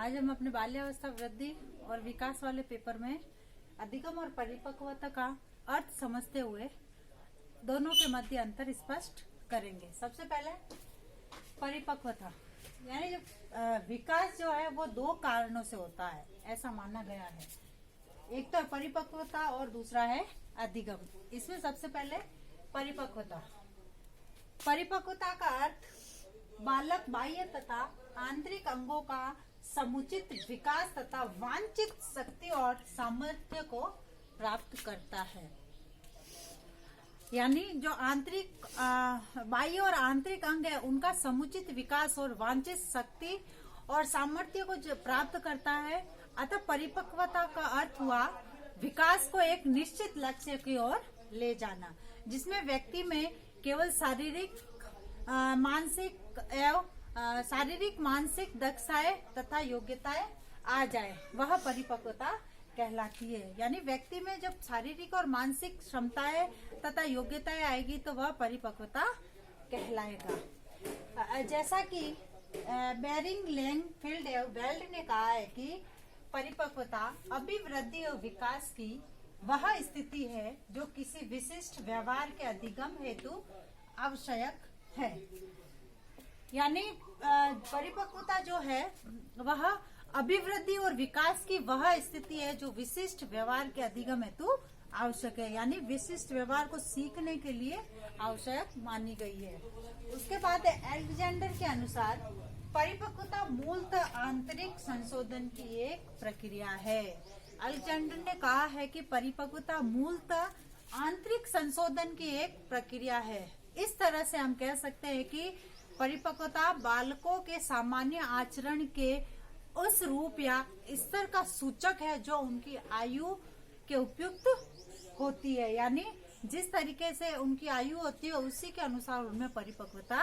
आज हम अपने बाल्यावस्था वृद्धि और विकास वाले पेपर में अधिगम और परिपक्वता का अर्थ समझते हुए दोनों के मध्य अंतर स्पष्ट करेंगे। सबसे पहले परिपक्वता यानी जो विकास जो है वो दो कारणों से होता है, ऐसा माना गया है। एक तो परिपक्वता और दूसरा है अधिगम। इसमें सबसे पहले परिपक्वता। परिपक्वता का अर्थ बालक बाह्य तथा आंतरिक अंगों का समुचित विकास तथा वांछित शक्ति और सामर्थ्य को प्राप्त करता है। यानी जो आंतरिक बाह्य और आंतरिक अंग है उनका समुचित विकास और वांछित शक्ति और सामर्थ्य को जो प्राप्त करता है। अतः परिपक्वता का अर्थ हुआ विकास को एक निश्चित लक्ष्य की ओर ले जाना, जिसमें व्यक्ति में केवल शारीरिक मानसिक दक्षताएं तथा योग्यताएं आ जाए, वह परिपक्वता कहलाती है। यानी व्यक्ति में जब शारीरिक और मानसिक क्षमताएं तथा योग्यताएं आएगी तो वह परिपक्वता कहलाएगा। जैसा कि बेरिंग लैंगफील्ड वेल्ड ने कहा है कि परिपक्वता अभिवृद्धि और विकास की वह स्थिति है जो किसी विशिष्ट व्यवहार के अधिगम हेतु आवश्यक है। यानी परिपक्वता जो है वह अभिवृद्धि और विकास की वह स्थिति है जो विशिष्ट व्यवहार के अधिगम हेतु आवश्यक है, यानी विशिष्ट व्यवहार को सीखने के लिए आवश्यक मानी गई है। उसके बाद अलेक्जेंडर के अनुसार परिपक्वता मूलतः आंतरिक संशोधन की एक प्रक्रिया है। अलेक्जेंडर ने कहा है कि परिपक्वता मूलतः आंतरिक संशोधन की एक प्रक्रिया है। इस तरह से हम कह सकते हैं कि परिपक्वता बालकों के सामान्य आचरण के उस रूप या स्तर का सूचक है जो उनकी आयु के उपयुक्त होती है। यानी जिस तरीके से उनकी आयु होती है उसी के अनुसार उनमें परिपक्वता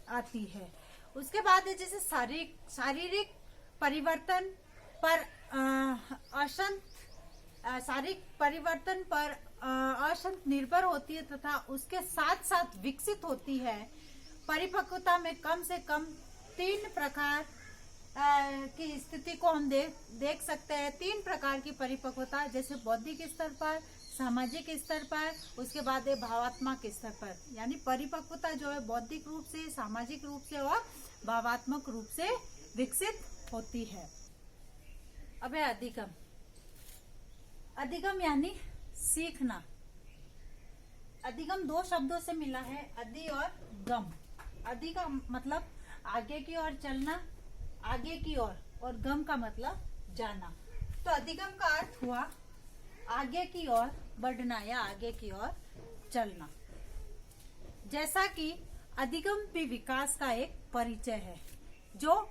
आती है। उसके बाद है जैसे शारीरिक परिवर्तन पर शारीरिक परिवर्तन पर असंत निर्भर होती है तथा उसके साथ साथ विकसित होती है। परिपक्वता में कम से कम 3 प्रकार की स्थिति को हम देख सकते हैं। 3 प्रकार की परिपक्वता, जैसे बौद्धिक स्तर पर, सामाजिक स्तर पर, उसके बाद भावात्मक स्तर पर। यानी परिपक्वता जो है बौद्धिक रूप से, सामाजिक रूप से और भावात्मक रूप से विकसित होती है। अब है अधिगम। अधिगम यानी सीखना। अधिगम 2 शब्दों से मिला है, अधि और गम। अधि का मतलब आगे की ओर चलना, आगे की ओर, और गम का मतलब जाना। तो अधिगम का अर्थ हुआ आगे की ओर बढ़ना या आगे की ओर चलना। जैसा कि अधिगम भी विकास का एक परिचय है। जो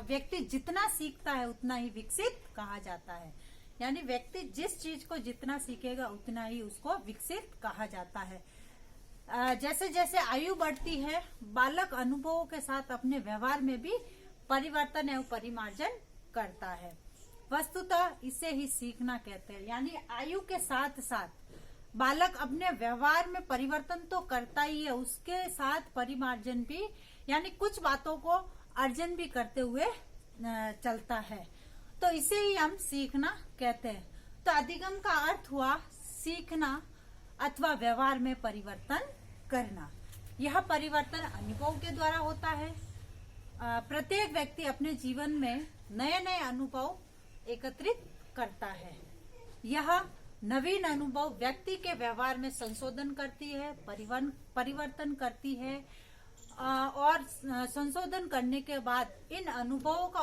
व्यक्ति जितना सीखता है उतना ही विकसित कहा जाता है। यानी व्यक्ति जिस चीज को जितना सीखेगा उतना ही उसको विकसित कहा जाता है। जैसे जैसे आयु बढ़ती है बालक अनुभवों के साथ अपने व्यवहार में भी परिवर्तन एवं परिमार्जन करता है। वस्तुतः इसे ही सीखना कहते हैं। यानी आयु के साथ साथ बालक अपने व्यवहार में परिवर्तन तो करता ही है, उसके साथ परिमार्जन भी, यानी कुछ बातों को अर्जन भी करते हुए चलता है। तो इसे ही हम सीखना कहते हैं। तो अधिगम का अर्थ हुआ सीखना अथवा व्यवहार में परिवर्तन करना। यह परिवर्तन अनुभव के द्वारा होता है। प्रत्येक व्यक्ति अपने जीवन में नए नए अनुभव एकत्रित करता है। यह नवीन अनुभव व्यक्ति के व्यवहार में संशोधन करती है, परिवर्तन करती है, और संशोधन करने के बाद इन अनुभवों का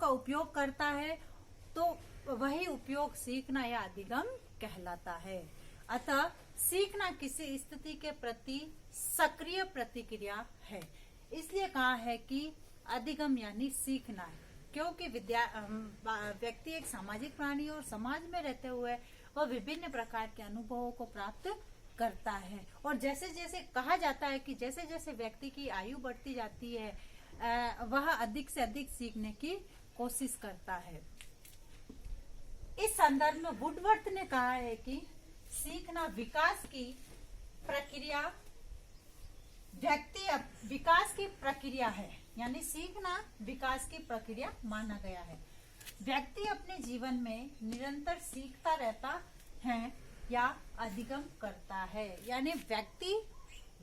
उपयोग करता है। तो वही उपयोग सीखना या अधिगम कहलाता है। अतः सीखना किसी स्थिति के प्रति सक्रिय प्रतिक्रिया है। इसलिए कहा है कि अधिगम यानी सीखना है, क्योंकि व्यक्ति एक सामाजिक प्राणी और समाज में रहते हुए वह विभिन्न प्रकार के अनुभवों को प्राप्त करता है। और जैसे जैसे कहा जाता है कि जैसे जैसे व्यक्ति की आयु बढ़ती जाती है वह अधिक से अधिक सीखने की कोशिश करता है। इस संदर्भ में वुडवर्थ ने कहा है कि सीखना विकास की प्रक्रिया व्यक्ति विकास की प्रक्रिया है, यानी सीखना विकास की प्रक्रिया माना गया है। व्यक्ति अपने जीवन में निरंतर सीखता रहता है या अधिगम करता है, यानी व्यक्ति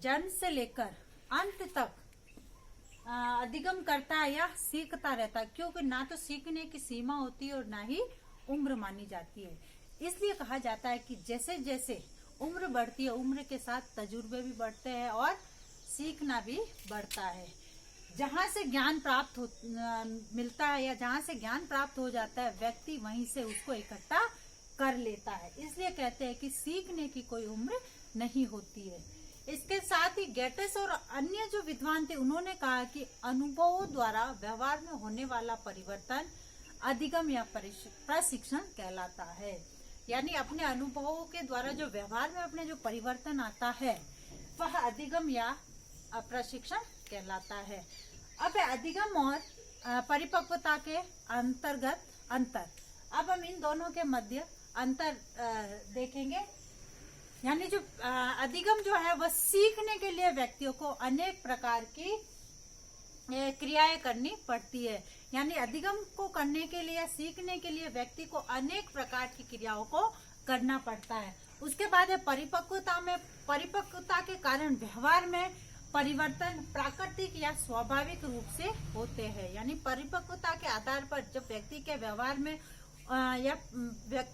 जन्म से लेकर अंत तक अधिगम करता है या सीखता रहता है, क्योंकि ना तो सीखने की सीमा होती है और ना ही उम्र मानी जाती है। इसलिए कहा जाता है कि जैसे जैसे उम्र बढ़ती है, उम्र के साथ तजुर्बे भी बढ़ते हैं और सीखना भी बढ़ता है। जहाँ से ज्ञान प्राप्त मिलता है या जहाँ से ज्ञान प्राप्त हो जाता है, व्यक्ति वहीं से उसको इकट्ठा कर लेता है। इसलिए कहते हैं कि सीखने की कोई उम्र नहीं होती है। इसके साथ ही गेटेस और अन्य जो विद्वान थे, उन्होंने कहा कि अनुभवों द्वारा व्यवहार में होने वाला परिवर्तन अधिगम या प्रशिक्षण कहलाता है। यानी अपने अनुभवों के द्वारा जो व्यवहार में अपने जो परिवर्तन आता है, वह अधिगम या प्रशिक्षण कहलाता है। अब अधिगम और परिपक्वता के अंतर्गत अंतर, अब हम इन दोनों के मध्य अंतर देखेंगे। यानी जो अधिगम जो है वह सीखने के लिए व्यक्तियों को अनेक प्रकार की क्रियाएं करनी पड़ती है। यानी अधिगम को करने के लिए, सीखने के लिए व्यक्ति को अनेक प्रकार की क्रियाओं को करना पड़ता है। उसके बाद है परिपक्वता में, परिपक्वता के कारण व्यवहार में परिवर्तन प्राकृतिक या स्वाभाविक रूप से होते हैं। यानी परिपक्वता के आधार पर जब व्यक्ति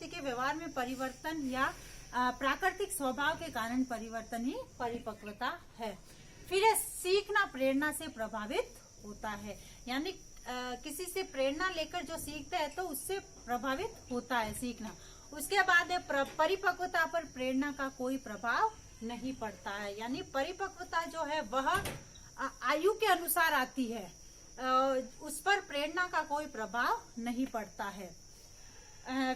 के व्यवहार में परिवर्तन या प्राकृतिक स्वभाव के कारण परिवर्तन ही परिपक्वता है। फिर सीखना प्रेरणा से प्रभावित होता है, यानी किसी से प्रेरणा लेकर जो सीखते हैं तो उससे प्रभावित होता है सीखना। उसके बाद है परिपक्वता पर प्रेरणा का कोई प्रभाव नहीं पड़ता है, यानी परिपक्वता जो है वह आयु के अनुसार आती है, उस पर प्रेरणा का कोई प्रभाव नहीं पड़ता है।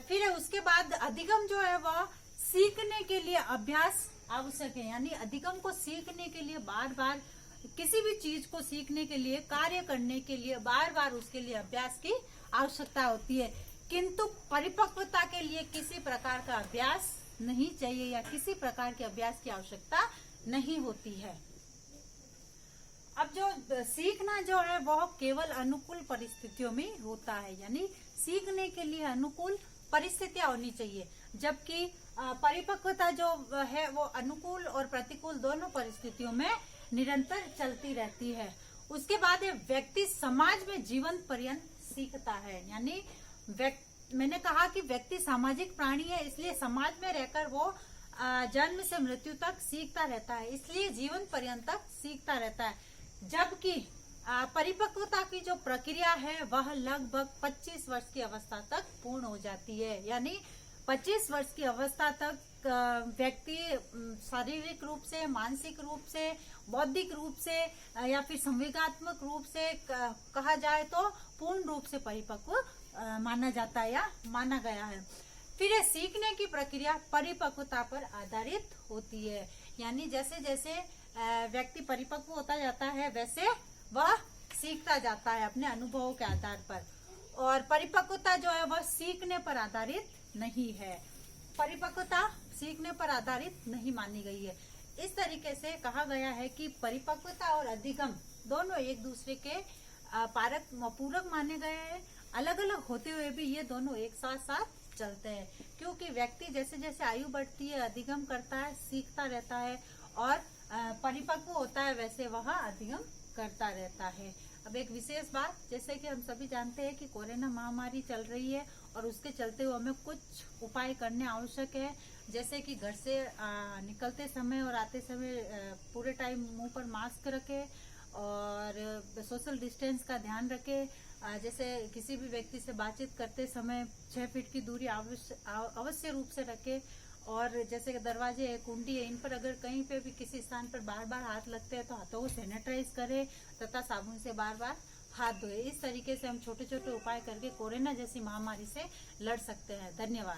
फिर उसके बाद अधिगम जो है वह सीखने के लिए अभ्यास आवश्यक है, यानी अधिगम को सीखने के लिए बार बार, किसी भी चीज को सीखने के लिए, कार्य करने के लिए बार बार उसके लिए अभ्यास की आवश्यकता होती है। किंतु परिपक्वता के लिए किसी प्रकार का अभ्यास नहीं चाहिए या किसी प्रकार के अभ्यास की आवश्यकता नहीं होती है। अब जो सीखना जो है वह केवल अनुकूल परिस्थितियों में होता है, यानी सीखने के लिए अनुकूल परिस्थितियां होनी चाहिए, जबकि परिपक्वता जो है वो अनुकूल और प्रतिकूल दोनों परिस्थितियों में निरंतर चलती रहती है। उसके बाद व्यक्ति समाज में जीवन पर्यंत सीखता है, यानी मैंने कहा कि व्यक्ति सामाजिक प्राणी है, इसलिए समाज में रहकर वो जन्म से मृत्यु तक सीखता रहता है, इसलिए जीवन पर्यंत तक सीखता रहता है। जबकि परिपक्वता की जो प्रक्रिया है वह लगभग 25 वर्ष की अवस्था तक पूर्ण हो जाती है, यानी 25 वर्ष की अवस्था तक व्यक्ति शारीरिक रूप से, मानसिक रूप से, बौद्धिक रूप से या फिर संवेगात्मक रूप से कहा जाए तो पूर्ण रूप से परिपक्व माना जाता है या माना गया है। फिर सीखने की प्रक्रिया परिपक्वता पर आधारित होती है, यानी जैसे जैसे व्यक्ति परिपक्व होता जाता है वैसे वह सीखता जाता है अपने अनुभवों के आधार पर, और परिपक्वता जो है वह सीखने पर आधारित नहीं है, परिपक्वता सीखने पर आधारित नहीं मानी गई है। इस तरीके से कहा गया है कि परिपक्वता और अधिगम दोनों एक दूसरे के पूरक माने गए हैं। अलग अलग होते हुए भी ये दोनों एक साथ साथ चलते हैं, क्योंकि व्यक्ति जैसे जैसे आयु बढ़ती है अधिगम करता है, सीखता रहता है, और परिपक्व होता है वैसे वह अधिगम करता रहता है। अब एक विशेष बात, जैसे कि हम सभी जानते हैं कि कोरोना महामारी चल रही है और उसके चलते हुए हमें कुछ उपाय करने आवश्यक है, जैसे कि घर से निकलते समय और आते समय पूरे टाइम मुंह पर मास्क रखें और सोशल डिस्टेंस का ध्यान रखें। जैसे किसी भी व्यक्ति से बातचीत करते समय 6 फीट की दूरी अवश्य रूप से रखें, और जैसे कि दरवाजे है, कुंडी है, इन पर अगर कहीं पे भी किसी स्थान पर बार बार हाथ लगते हैं तो हाथों को सैनिटाइज करें तथा साबुन से बार बार हाथ धोए। इस तरीके से हम छोटे छोटे उपाय करके कोरोना जैसी महामारी से लड़ सकते हैं। धन्यवाद।